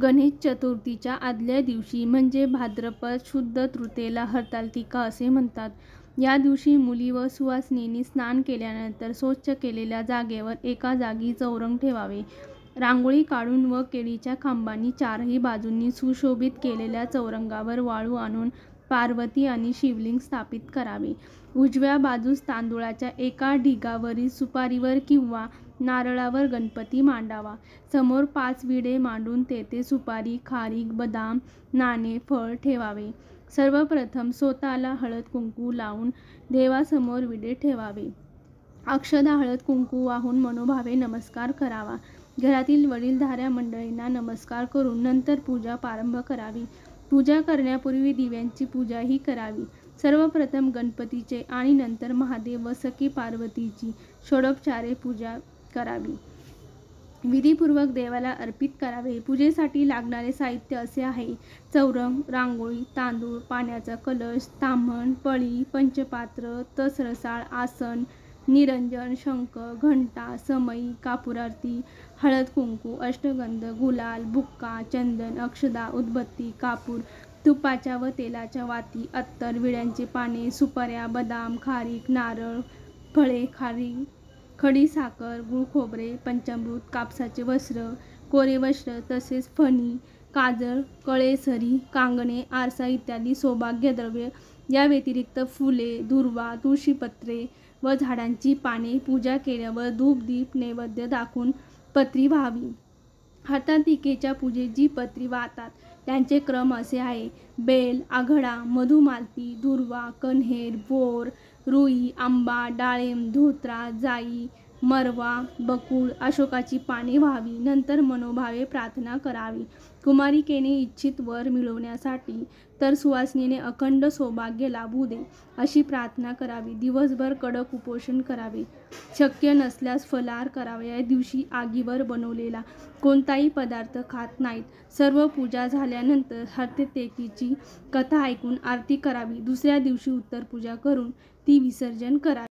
गणेश चतुर्थीच्या आदल्या दिवशी म्हणजे भाद्रपद शुद्ध तृतीयेला हरतालिका असे म्हणतात. या दिवशी मुली व सुवासिनींनी स्नान केल्यानंतर स्वच्छ केलेल्या जागेवर एका जागी चौरंग ठेवावे. रांगोळी काढून व केळीच्या खांबांनी चारही बाजूंनी सुशोभित केलेल्या चौरंगावर वाळू आणून पार्वती आणि शिवलिंग स्थापित करावे. उजव्या बाजूस तांदुळाच्या एका ढिगावरील सुपारीवर किंवा नारळावर गणपती मांडावा. समोर 5 विडे मांडून तेथे सुपारी, खारीक, बदाम, नाणे, फळ ठेवावे. सर्वप्रथम स्वतःला हळद कुंकू लावून देवासमोर विडे ठेवावे. अक्षदा हळद कुंकू वाहून मनोभावे नमस्कार करावा. घरातील वडीलधाऱ्या मंडळींना नमस्कार करून नंतर पूजा प्रारंभ करावी. पूजा करण्यापूर्वी दिव्यांची पूजाही करावी. सर्वप्रथम गणपतीचे आणि नंतर महादेव व सखी पार्वतीची षोडोपचारे पूजा करावी. विधीपूर्वक देवाला अर्पित करावे. पूजेसाठी लागणारे साहित्य असे आहे: चौरंग, रांगोळी, तांदूळ, पाण्याचा कलश, ताम्हण, पळी, पंचपात्र, तसरसाळ, आसन, निरंजन, शंख, घंटा, समई, कापूरारती, हळद कुंकू, अष्टगंध, गुलाल, बुक्का, चंदन, अक्षदा, उदबत्ती, कापूर, तुपाच्या व तेलाच्या वाती, अत्तर, विड्याची पाने, सुपाऱ्या, बदाम, खारीक, नारळ, फळे, खडी साखर, गूळ खोबरे, पंचामृत, कापसाचे वस्त्र, कोरे वस्त्र तसेच फणी, काजळ, कळे, सरी, कांगणे, आरसा इत्यादी सौभाग्यद्रव्य. या व्यतिरिक्त फुले, दुर्वा, तुळशीपत्रे व झाडांची पाने. पूजा केल्यावर धूप दीप नैवेद्य दाखवून पत्री व्हावी. हरतालिकेच्या पूजेत जी पत्री वाहतात त्यांचे क्रम असे आहे: बेल, आघाडा, मधुमालती, दुर्वा, कण्हेर, बोर, रुई, आंबा, डाळिंब, धोत्रा, जाई, मरवा, बकुळ, अशोकाची पाने व्हावी. नंतर मनोभावे प्रार्थना करावी. कुमारिकेने इच्छित वर मिळवण्यासाठी तर सुवासिनीने अखंड सौभाग्य लाभू दे अशी प्रार्थना करावी. दिवसभर कडक उपोषण करावे. शक्य नसल्यास फलाहार करावा. या दिवशी आगीवर बनवलेला कोणताही पदार्थ खात नाहीत. सर्व पूजा झाल्यानंतर हरतालिकेची कथा ऐकून आरती करावी. दुसऱ्या दिवशी उत्तर पूजा करून ती विसर्जन करावी.